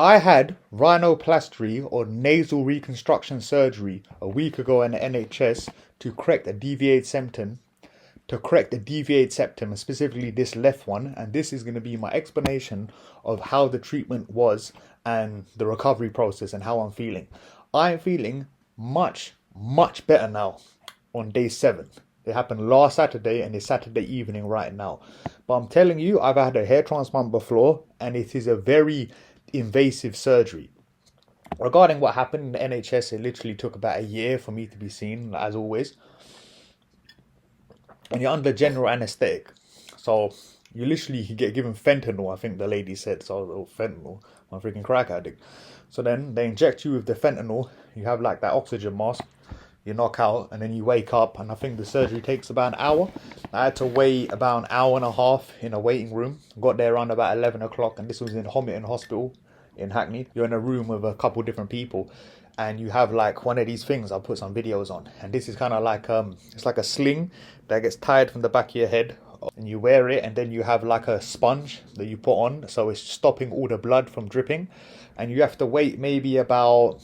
I had rhinoplasty or nasal reconstruction surgery a week ago in the NHS to correct a deviated septum, and specifically this left one. And this is going to be my explanation of how the treatment was and the recovery process and how I'm feeling. I'm feeling much, much better now on day 7. It happened last Saturday and it's Saturday evening right now. But I'm telling you, I've had a hair transplant before and it is a very invasive surgery. Regarding what happened in the NHS, it literally took about a year for me to be seen, as always. And you're under general anesthetic. So you literally get given fentanyl, I think the lady said. So, oh, fentanyl, I'm a freaking crack addict. So then they inject you with the fentanyl. You have like that oxygen mask. You knock out and then you wake up. And I think the surgery takes about an hour. I had to wait about an hour and a half in a waiting room. Got there around about 11 o'clock. And this was in Homerton Hospital in Hackney. You're in a room with a couple different people. And you have like one of these things. I'll put some videos on. And this is kind of like, it's like a sling that gets tied from the back of your head. And you wear it, and then you have like a sponge that you put on, so it's stopping all the blood from dripping. And you have to wait maybe about,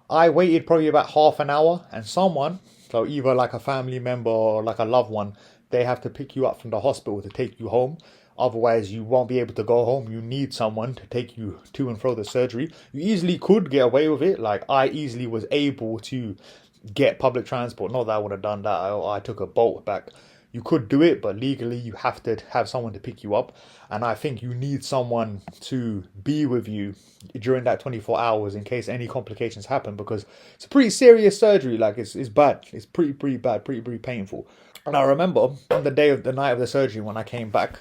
I waited probably about half an hour, and someone, so either like a family member or like a loved one, they have to pick you up from the hospital to take you home. Otherwise you won't be able to go home. You need someone to take you to and fro the surgery. You easily could get away with it. Like I easily was able to get public transport. Not that I would have done that. I took a boat back. You could do it, but legally you have to have someone to pick you up. And I think you need someone to be with you during that 24 hours in case any complications happen, because it's a pretty serious surgery. Like it's bad. It's pretty bad, pretty painful. And I remember on the night of the surgery when I came back,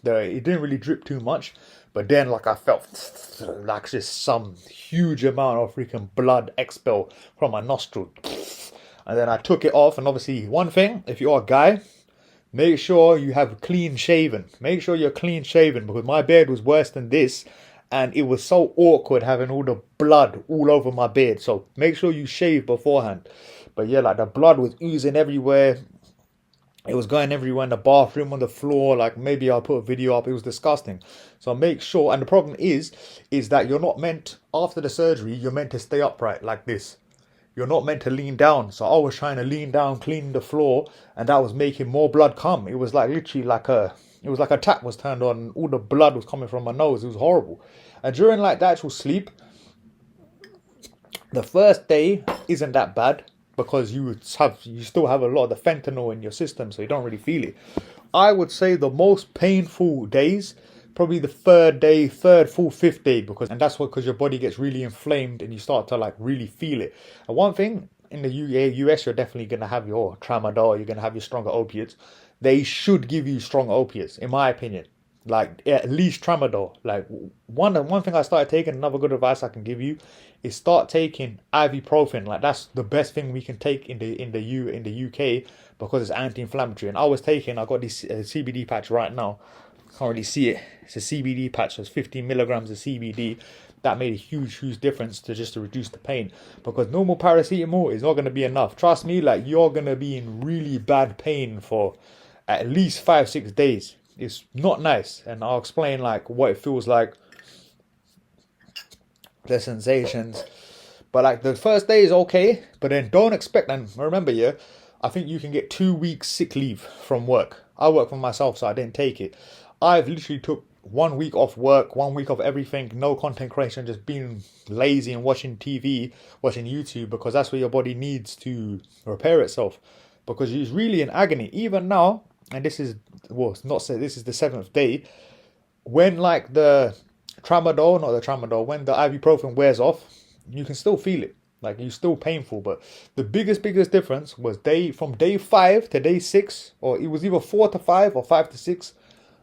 it didn't really drip too much. But then like I felt like just some huge amount of freaking blood expel from my nostril. And then I took it off. And obviously one thing, if you're a guy, make sure you have clean shaven. Make sure you're clean shaven, because my beard was worse than this. And it was so awkward having all the blood all over my beard. So make sure you shave beforehand. But yeah, like the blood was oozing everywhere. It was going everywhere in the bathroom, on the floor. Like maybe I'll put a video up. It was disgusting. So make sure. And the problem is that you're not meant, after the surgery, you're meant to stay upright like this. You're not meant to lean down. So I was trying to lean down, clean the floor, and that was making more blood come. It was like literally it was like a tap was turned on. All the blood was coming from my nose. It was horrible. And during like the actual sleep, the first day isn't that bad, because you still have a lot of the fentanyl in your system, so you don't really feel it. I would say the most painful days, probably the third, fourth, fifth day, because your body gets really inflamed and you start to like really feel it. And one thing in the US, you're definitely going to have your tramadol, you're going to have your stronger opiates. They should give you strong opiates, in my opinion. Like at least tramadol. Like one thing I started taking, another good advice I can give you, is start taking ibuprofen. Like that's the best thing we can take in the UK, because it's anti-inflammatory. And I got this CBD patch right now. Can't really see it. It's a CBD patch. So it's 15 milligrams of CBD. That made a huge difference to reduce the pain, because normal paracetamol is not going to be enough. Trust me, like you're going to be in really bad pain for at least 5-6 days. It's not nice, and I'll explain like what it feels like, the sensations. But like the first day is okay, but then don't expect. And remember, yeah, I think you can get 2 weeks sick leave from work. I work for myself, so I didn't take it. I've literally took 1 week off work, 1 week off everything, no content creation, just being lazy and watching TV, watching YouTube, because that's what your body needs to repair itself. Because it's really in agony. Even now, and this is the 7th day, when like when the ibuprofen wears off, you can still feel it. Like it's still painful. But the biggest difference was from day 5 to day 6, or it was either 4 to 5 or 5 to 6.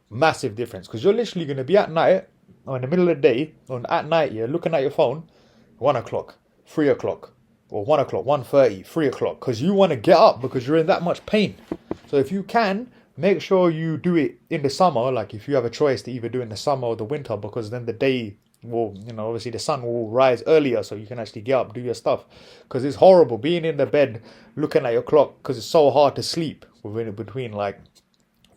Massive difference, because you're literally going to be at night or in the middle of the day, or at night you're looking at your phone, 1 o'clock, 3 o'clock, or 1 o'clock, 1:30, 3 o'clock, because you want to get up because you're in that much pain. So if you can, make sure you do it in the summer. Like if you have a choice to either do it in the summer or the winter, because then the day will, obviously the sun will rise earlier, so you can actually get up, do your stuff. Because it's horrible being in the bed looking at your clock, because it's so hard to sleep between like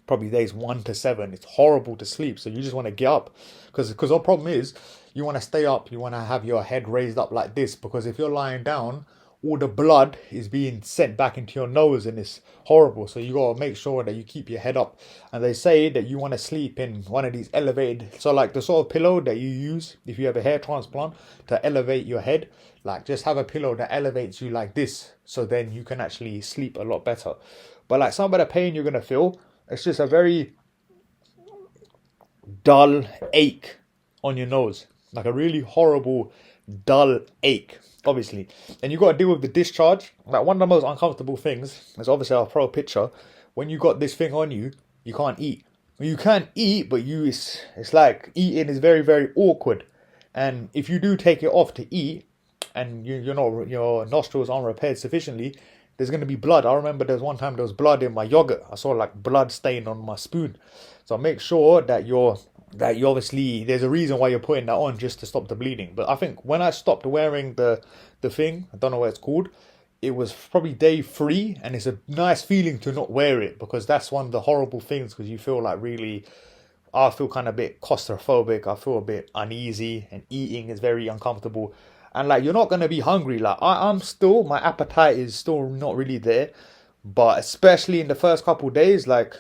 probably days 1 to 7. It's horrible to sleep, so you just want to get up, because the problem is you want to stay up, you want to have your head raised up like this, because if you're lying down, all the blood is being sent back into your nose and it's horrible. So you got to make sure that you keep your head up. And they say that you want to sleep in one of these elevated, so like the sort of pillow that you use if you have a hair transplant to elevate your head, like just have a pillow that elevates you like this, so then you can actually sleep a lot better. But like some of the pain you're going to feel, it's just a very dull ache on your nose, like a really horrible dull ache, obviously. And you got to deal with the discharge. Like one of the most uncomfortable things is, obviously I'll throw a picture, when you got this thing on you, you can't eat. You can eat, but it's like eating is very, very awkward. And if you do take it off to eat and your nostrils aren't repaired sufficiently, there's going to be blood. I remember there was one time there was blood in my yogurt. I saw like blood stain on my spoon. So make sure that you obviously, there's a reason why you're putting that on, just to stop the bleeding. But I think when I stopped wearing the thing, I don't know what it's called, it was probably day 3, and it's a nice feeling to not wear it, because that's one of the horrible things, because you feel like really, I feel kind of a bit claustrophobic, I feel a bit uneasy, and eating is very uncomfortable. And like, you're not going to be hungry. Like I'm still, my appetite is still not really there, but especially in the first couple of days, like,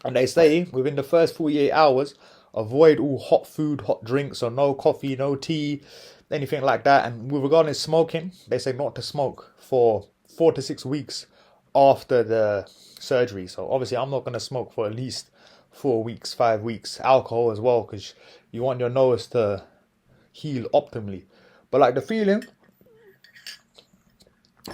and they say within the first 48 hours, avoid all hot food, hot drinks, so no coffee, no tea, anything like that. And with regard to smoking, they say not to smoke for 4 to 6 weeks after the surgery. So obviously I'm not going to smoke for at least 4 weeks, 5 weeks. Alcohol as well, because you want your nose to heal optimally. But like the feeling,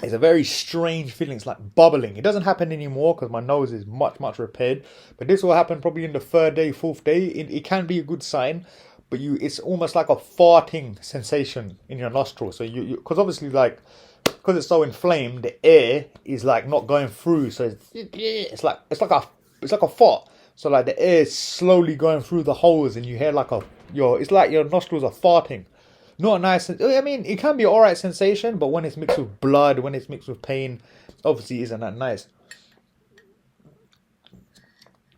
it's a very strange feeling. It's like bubbling. It doesn't happen anymore because my nose is much, much repaired. But this will happen probably in the 3rd day, 4th day. It can be a good sign, but it's almost like a farting sensation in your nostril. So because obviously, like, because it's so inflamed, the air is like not going through. So it's like a fart. So like the air is slowly going through the holes, and you hear like it's like your nostrils are farting. Not a nice, I mean, it can be an alright sensation, but when it's mixed with blood, when it's mixed with pain, obviously isn't that nice.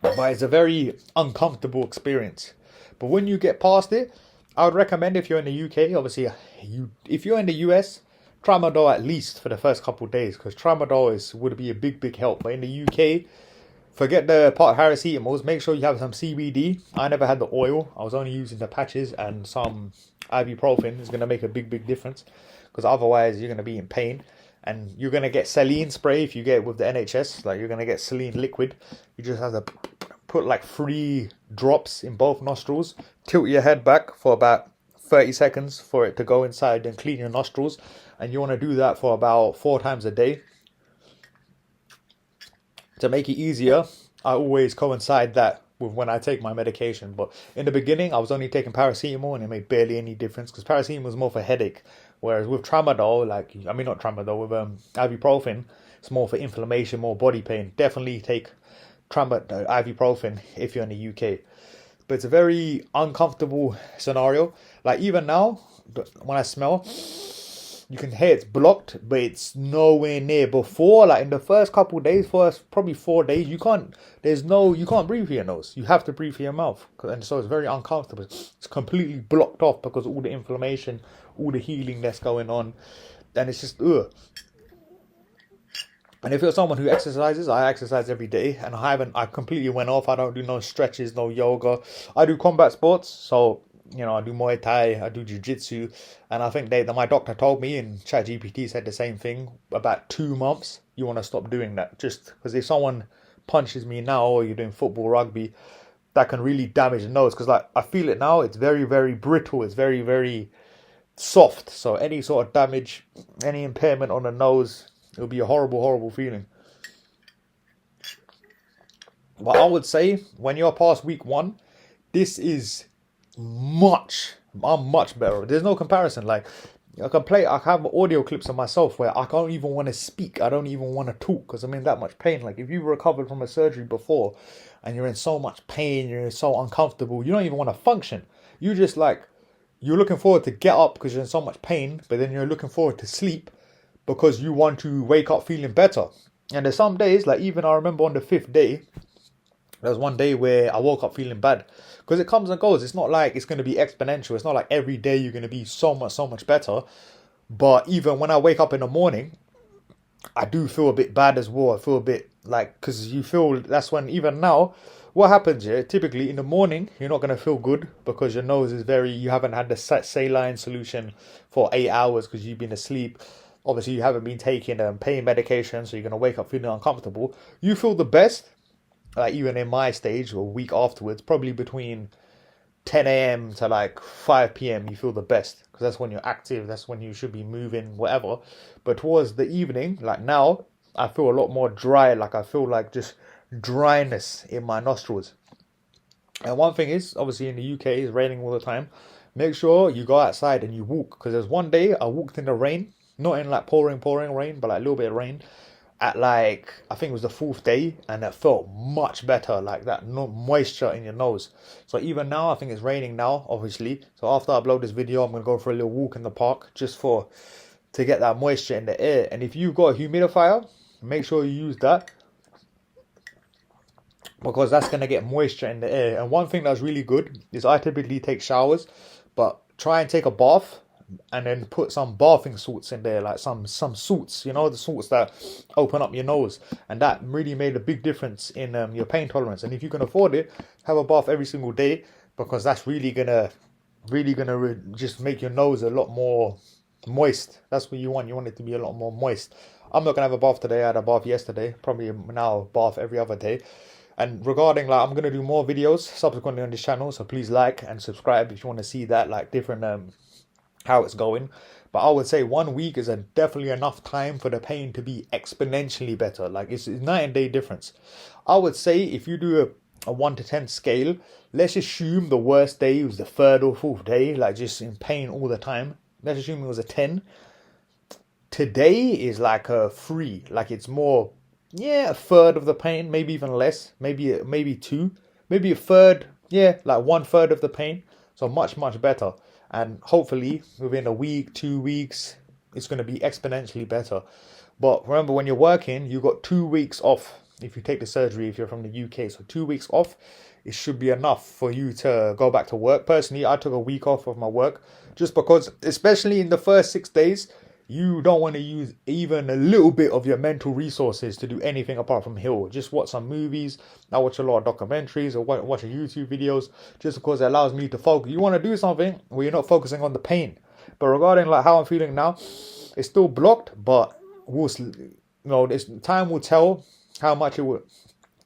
But it's a very uncomfortable experience. But when you get past it, I would recommend, if you're in the UK, obviously, if you're in the US, Tramadol at least for the first couple of days, because Tramadol would be a big, big help. But in the UK, forget the paracetamols, make sure you have some CBD. I never had the oil, I was only using the patches, and some ibuprofen is going to make a big, big difference, because otherwise you're going to be in pain. And you're going to get saline spray if you get it with the NHS, like you're going to get saline liquid. You just have to put like 3 drops in both nostrils, tilt your head back for about 30 seconds for it to go inside and clean your nostrils. And you want to do that for about 4 times a day. To make it easier, I always coincide that with when I take my medication. But in the beginning, I was only taking paracetamol, and it made barely any difference, because paracetamol was more for headache. Whereas with Tramadol, not Tramadol, with ibuprofen, it's more for inflammation, more body pain. Definitely take ibuprofen if you're in the UK. But it's a very uncomfortable scenario. Like even now, when I smell, you can hear it's blocked, but it's nowhere near before. Like in the first couple of days, probably 4 days, you can't breathe through your nose. You have to breathe through your mouth. And so it's very uncomfortable. It's completely blocked off because of all the inflammation, all the healing that's going on. And it's just, ugh. And if you're someone who exercises, I exercise every day, and I completely went off. I don't do no stretches, no yoga. I do combat sports, so I do Muay Thai, I do Jiu-Jitsu, and I think my doctor told me, and ChatGPT said the same thing, about 2 months, you want to stop doing that. Just because if someone punches me now, or you're doing football, rugby, that can really damage the nose. Because like I feel it now, it's very, very brittle, it's very, very soft. So any sort of damage, any impairment on the nose, it'll be a horrible, horrible feeling. But I would say, when you're past week 1, this is I'm much better. There's no comparison. Like I have audio clips of myself where I don't even want to speak. I don't even want to talk because I'm in that much pain. Like if you've recovered from a surgery before and you're in so much pain, you're so uncomfortable, you don't even want to function. You just you're looking forward to get up because you're in so much pain, but then you're looking forward to sleep because you want to wake up feeling better. And there's some days, like even I remember on the 5th day, There was one day where I woke up feeling bad because it comes and goes. It's not like it's going to be exponential. It's not like every day you're going to be so much better. But even when I wake up in the morning, I do feel a bit bad as well. I feel a bit like, because you feel that's when, even now, what happens here, typically in the morning, you're not going to feel good because your nose is you haven't had the saline solution for 8 hours because you've been asleep. Obviously, you haven't been taking pain medication, so you're going to wake up feeling uncomfortable. You feel the best, like even in my stage or a week afterwards, probably between 10 a.m. to like 5 p.m. you feel the best because that's when you're active, that's when you should be moving, whatever. But towards the evening, like now, I feel a lot more dry. Like I feel like just dryness in my nostrils. And one thing is, obviously in the UK, it's raining all the time. Make sure you go outside and you walk, because there's one day I walked in the rain, not in like pouring rain, but like a little bit of rain, at like, I think it was the fourth day, and it felt much better, like that no moisture in your nose. So even now, I think it's raining now, obviously. So after I upload this video, I'm gonna go for a little walk in the park just to get that moisture in the air. And if you've got a humidifier, make sure you use that, because that's gonna get moisture in the air. And one thing that's really good is I typically take showers, but try and take a bath and then put some bathing salts in there, like some salts, you know, the salts that open up your nose, and that really made a big difference in your pain tolerance. And if you can afford it, have a bath every single day, because that's really gonna just make your nose a lot more moist. That's what you want. You want it to be a lot more moist. I'm not gonna have a bath today. I had a bath yesterday. Probably now bath every other day. And regarding, like, I'm gonna do more videos subsequently on this channel, so please like and subscribe if you want to see that, like different how it's going. But I would say 1 week is definitely enough time for the pain to be exponentially better. Like it's night and day difference. I would say if you do a 1 to 10 scale, let's assume the worst day was the third or fourth day, like just in pain all the time. Let's assume it was a 10. Today is like a 3, like it's more, yeah, a third of the pain, maybe even less, maybe 2, maybe a third, yeah, like 1/3 of the pain. So much better. And hopefully within a week, 2 weeks, it's going to be exponentially better. But remember, when you're working, you got 2 weeks off if you take the surgery, if you're from the UK. So 2 weeks off, it should be enough for you to go back to work. Personally, I took a week off of my work just because, especially in the first 6 days, you don't want to use even a little bit of your mental resources to do anything apart from heal. Just watch some movies. I watch a lot of documentaries or watch YouTube videos, just because it allows me to focus. You want to do something where you're not focusing on the pain. But regarding like how I'm feeling now, it's still blocked, but this time will tell how much it will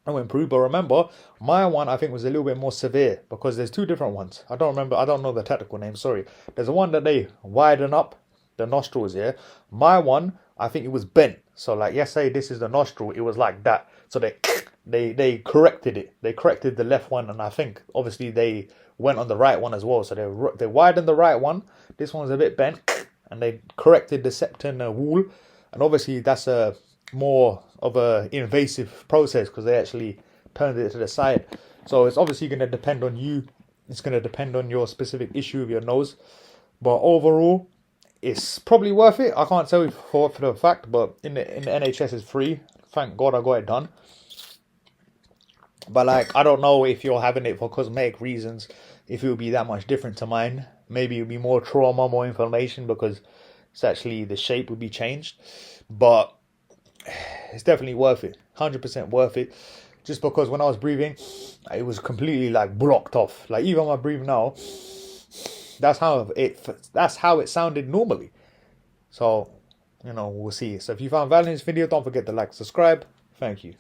improve. But remember, my one I think was a little bit more severe, because there's 2 different ones. I don't know the technical name, sorry. There's the one that they widen up the nostrils here. My one, I think it was bent. So like, yes, say this is the nostril, it was like that. So they corrected it. They corrected the left one, and I think obviously they went on the right one as well. So they widened the right one. This one's a bit bent, and they corrected the septum wall. And obviously that's a more of a invasive process, because they actually turned it to the side. So it's obviously going to depend on you. It's going to depend on your specific issue with your nose. But overall, it's probably worth it. I can't tell you for the fact, but in the NHS it's free. Thank God I got it done. But like, I don't know if you're having it for cosmetic reasons, if it would be that much different to mine. Maybe it would be more trauma, more inflammation, because it's actually the shape would be changed. But it's definitely worth it. 100% worth it. Just because when I was breathing, it was completely like blocked off. Like even when I breathe now, that's how it sounded normally. So, we'll see. So if you found value in this video, don't forget to like, subscribe. Thank you.